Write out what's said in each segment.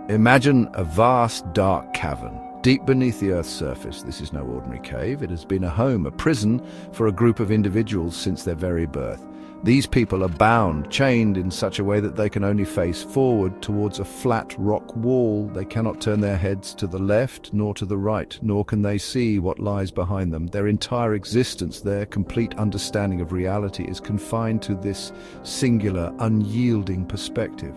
Imagine a vast, dark cavern, deep beneath the Earth's surface. This is no ordinary cave. It has been a home, a prison for a group of individuals since their very birth. These people are bound, chained in such a way that they can only face forward towards a flat rock wall. They cannot turn their heads to the left nor to the right, nor can they see what lies behind them. Their entire existence, their complete understanding of reality is confined to this singular, unyielding perspective.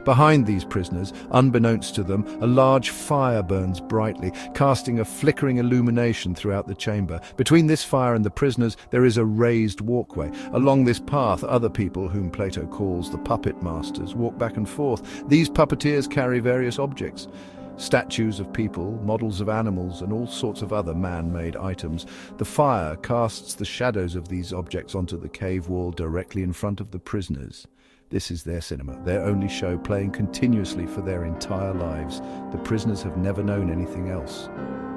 Behind these prisoners, unbeknownst to them, a large fire burns brightly, casting a flickering illumination throughout the chamber. Between this fire and the prisoners, there is a raised walkway. Along this path, other people, whom Plato calls the puppet masters, walk back and forth. These puppeteers carry various objects: statues of people, models of animals, and all sorts of other man-made items. The fire casts the shadows of these objects onto the cave wall directly in front of the prisoners. This is their cinema, their only show, playing continuously for their entire lives. The prisoners have never known anything else.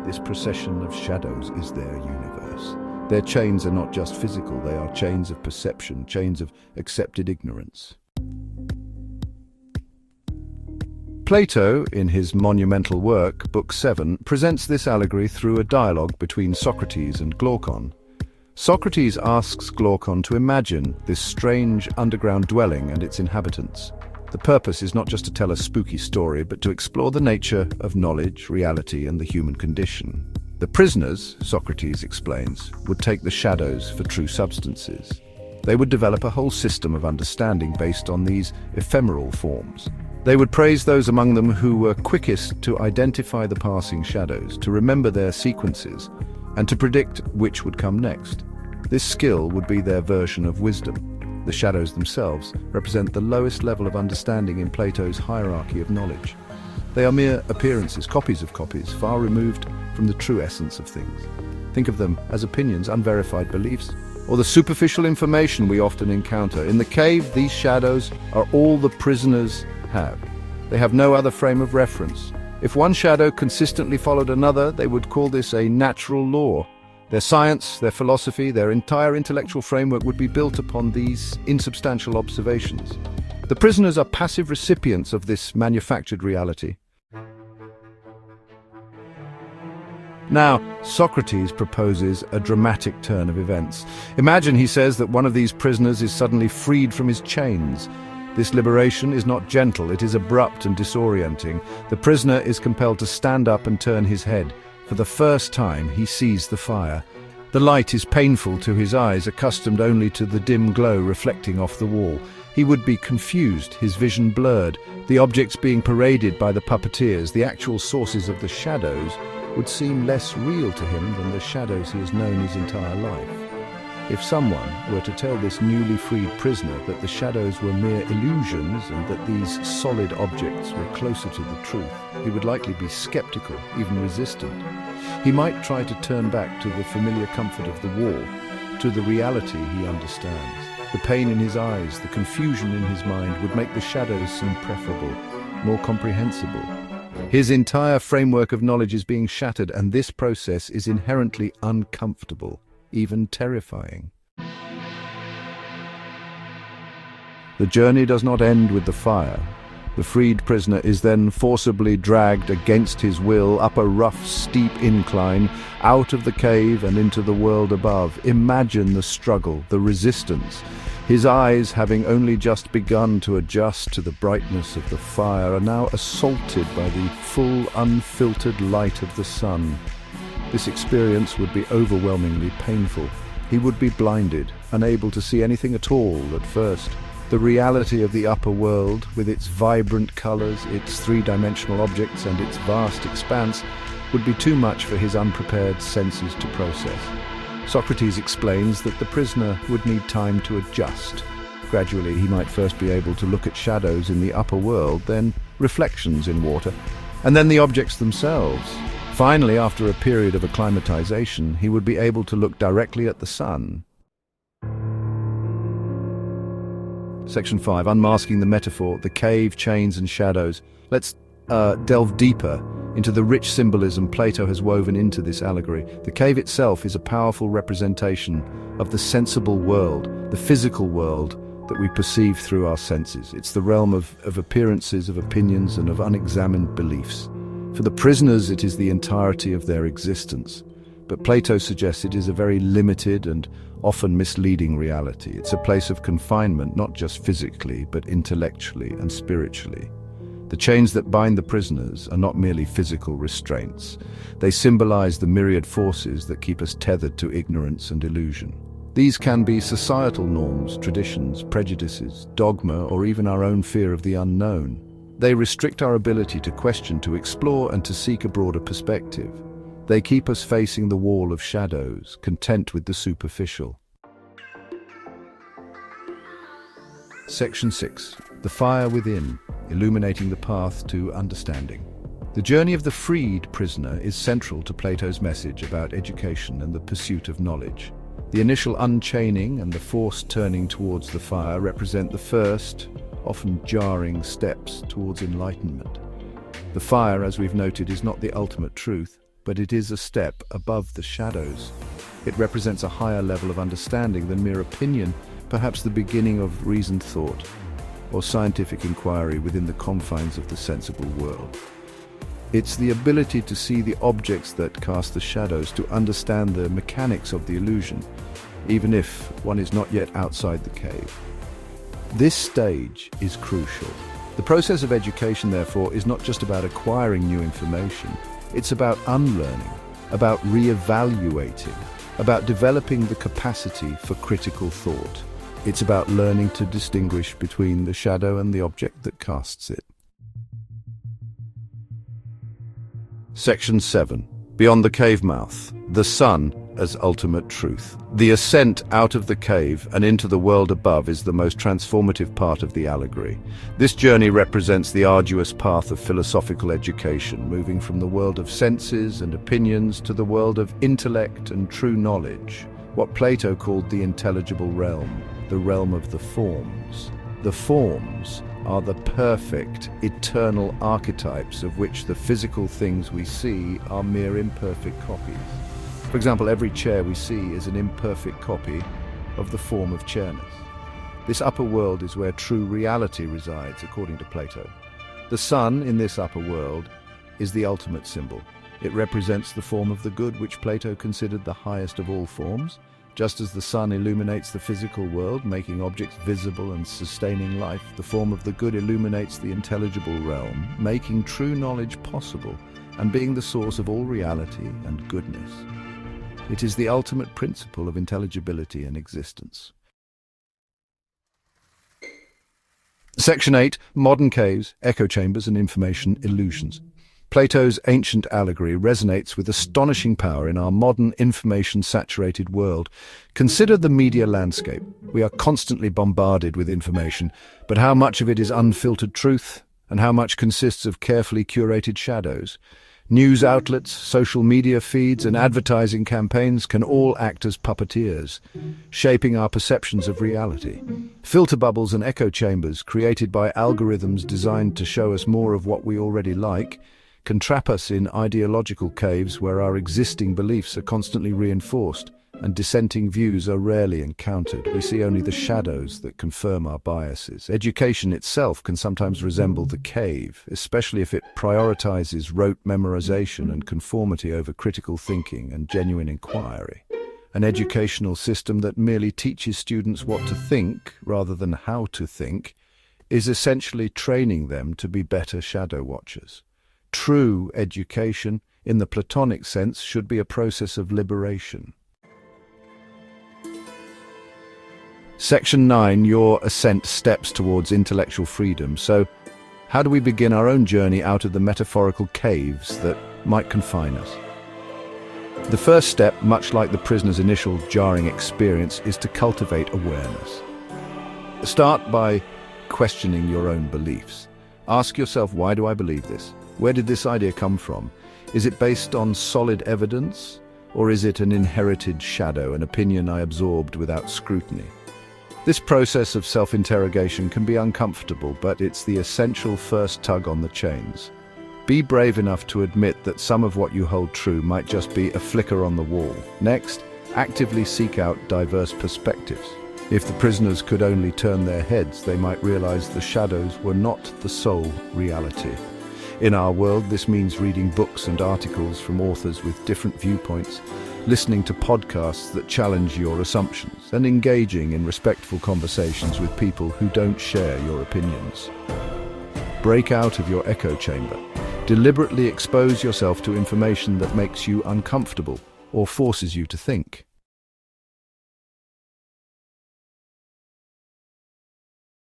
This procession of shadows is their universe. Their chains are not just physical, they are chains of perception, chains of accepted ignorance. Plato, in his monumental work, Book 7, presents this allegory through a dialogue between Socrates and Glaucon. Socrates asks Glaucon to imagine this strange underground dwelling and its inhabitants. The purpose is not just to tell a spooky story, but to explore the nature of knowledge, reality, and the human condition. The prisoners, Socrates explains, would take the shadows for true substances. They would develop a whole system of understanding based on these ephemeral forms. They would praise those among them who were quickest to identify the passing shadows, to remember their sequences, and to predict which would come next. This skill would be their version of wisdom. The shadows themselves represent the lowest level of understanding in Plato's hierarchy of knowledge. They are mere appearances, copies of copies, far removed from the true essence of things. Think of them as opinions, unverified beliefs, or the superficial information we often encounter. In the cave, these shadows are all the prisoners have. They have no other frame of reference. If one shadow consistently followed another, they would call this a natural law. Their science, their philosophy, their entire intellectual framework would be built upon these insubstantial observations. The prisoners are passive recipients of this manufactured reality. Now, Socrates proposes a dramatic turn of events. Imagine, he says, that one of these prisoners is suddenly freed from his chains. This liberation is not gentle, it is abrupt and disorienting. The prisoner is compelled to stand up and turn his head. For the first time, he sees the fire. The light is painful to his eyes, accustomed only to the dim glow reflecting off the wall. He would be confused, his vision blurred. The objects being paraded by the puppeteers, the actual sources of the shadows, would seem less real to him than the shadows he has known his entire life. If someone were to tell this newly freed prisoner that the shadows were mere illusions and that these solid objects were closer to the truth, he would likely be skeptical, even resistant. He might try to turn back to the familiar comfort of the wall, to the reality he understands. The pain in his eyes, the confusion in his mind would make the shadows seem preferable, more comprehensible. His entire framework of knowledge is being shattered, and this process is inherently uncomfortable, even terrifying. The journey does not end with the fire. The freed prisoner is then forcibly dragged against his will up a rough, steep incline, out of the cave and into the world above. Imagine the struggle, the resistance. His eyes, having only just begun to adjust to the brightness of the fire, are now assaulted by the full, unfiltered light of the sun. This experience would be overwhelmingly painful. He would be blinded, unable to see anything at all at first. The reality of the upper world, with its vibrant colors, its three-dimensional objects, and its vast expanse, would be too much for his unprepared senses to process. Socrates explains that the prisoner would need time to adjust. Gradually, he might first be able to look at shadows in the upper world, then reflections in water, and then the objects themselves. Finally, after a period of acclimatization, he would be able to look directly at the sun. Section 5, Unmasking the Metaphor, the Cave, Chains and Shadows. Let's delve deeper into the rich symbolism Plato has woven into this allegory. The cave itself is a powerful representation of the sensible world, the physical world, that we perceive through our senses. It's the realm of appearances, of opinions, and of unexamined beliefs. For the prisoners, it is the entirety of their existence. But Plato suggests it is a very limited and often misleading reality. It's a place of confinement, not just physically, but intellectually and spiritually. The chains that bind the prisoners are not merely physical restraints. They symbolize the myriad forces that keep us tethered to ignorance and illusion. These can be societal norms, traditions, prejudices, dogma, or even our own fear of the unknown. They restrict our ability to question, to explore, and to seek a broader perspective. They keep us facing the wall of shadows, content with the superficial. Section 6. The Fire Within, Illuminating the Path to Understanding. The journey of the freed prisoner is central to Plato's message about education and the pursuit of knowledge. The initial unchaining and the forced turning towards the fire represent the first, often jarring steps towards enlightenment. The fire, as we've noted, is not the ultimate truth, but it is a step above the shadows. It represents a higher level of understanding than mere opinion, perhaps the beginning of reasoned thought or scientific inquiry within the confines of the sensible world. It's the ability to see the objects that cast the shadows, to understand the mechanics of the illusion, even if one is not yet outside the cave. This stage is crucial. The process of education, therefore, is not just about acquiring new information. It's about unlearning, about re-evaluating, about developing the capacity for critical thought. It's about learning to distinguish between the shadow and the object that casts it. Section 7. Beyond the cave mouth, the sun as ultimate truth. The ascent out of the cave and into the world above is the most transformative part of the allegory. This journey represents the arduous path of philosophical education, moving from the world of senses and opinions to the world of intellect and true knowledge, what Plato called the intelligible realm, the realm of the forms. The forms are the perfect, eternal archetypes of which the physical things we see are mere imperfect copies. For example, every chair we see is an imperfect copy of the form of chairness. This upper world is where true reality resides, according to Plato. The sun in this upper world is the ultimate symbol. It represents the form of the good, which Plato considered the highest of all forms. Just as the sun illuminates the physical world, making objects visible and sustaining life, the form of the good illuminates the intelligible realm, making true knowledge possible and being the source of all reality and goodness. It is the ultimate principle of intelligibility and existence. Section 8. Modern caves, echo chambers and information illusions. Plato's ancient allegory resonates with astonishing power in our modern information-saturated world. Consider the media landscape. We are constantly bombarded with information, but how much of it is unfiltered truth, and how much consists of carefully curated shadows? News outlets, social media feeds, and advertising campaigns can all act as puppeteers, shaping our perceptions of reality. Filter bubbles and echo chambers, created by algorithms designed to show us more of what we already like, can trap us in ideological caves where our existing beliefs are constantly reinforced and dissenting views are rarely encountered. We see only the shadows that confirm our biases. Education itself can sometimes resemble the cave, especially if it prioritizes rote memorization and conformity over critical thinking and genuine inquiry. An educational system that merely teaches students what to think rather than how to think is essentially training them to be better shadow watchers. True education, in the Platonic sense, should be a process of liberation. Section 9. Your ascent steps towards intellectual freedom. So, how do we begin our own journey out of the metaphorical caves that might confine us? The first step, much like the prisoner's initial jarring experience, is to cultivate awareness. Start by questioning your own beliefs. Ask yourself, why do I believe this? Where did this idea come from? Is it based on solid evidence, or is it an inherited shadow, an opinion I absorbed without scrutiny? This process of self-interrogation can be uncomfortable, but it's the essential first tug on the chains. Be brave enough to admit that some of what you hold true might just be a flicker on the wall. Next, actively seek out diverse perspectives. If the prisoners could only turn their heads, they might realize the shadows were not the sole reality. In our world, this means reading books and articles from authors with different viewpoints, listening to podcasts that challenge your assumptions, and engaging in respectful conversations with people who don't share your opinions. Break out of your echo chamber. Deliberately expose yourself to information that makes you uncomfortable or forces you to think.